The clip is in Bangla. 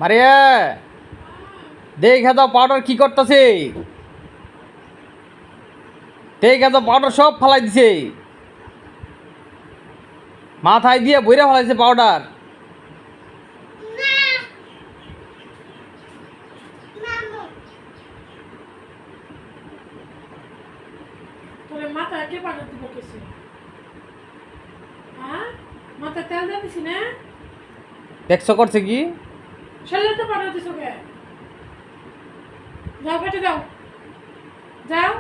মারিয়া দেখা দাও পাউডার কি করতেছে। দেখা দাও পাউডার সব ফালাই দিছে, মাথায় দিয়ে বইরা ফেলাইছে পাউডার। তোরে মাথায় কে পাউডার দিব কেছে? হ্যাঁ, মাথায় তেল দিয়ে দিছি না? দেখছো করছে কি? শরীরে তো পাউডার দিছো কে? যাও কেটে যাও, যাও।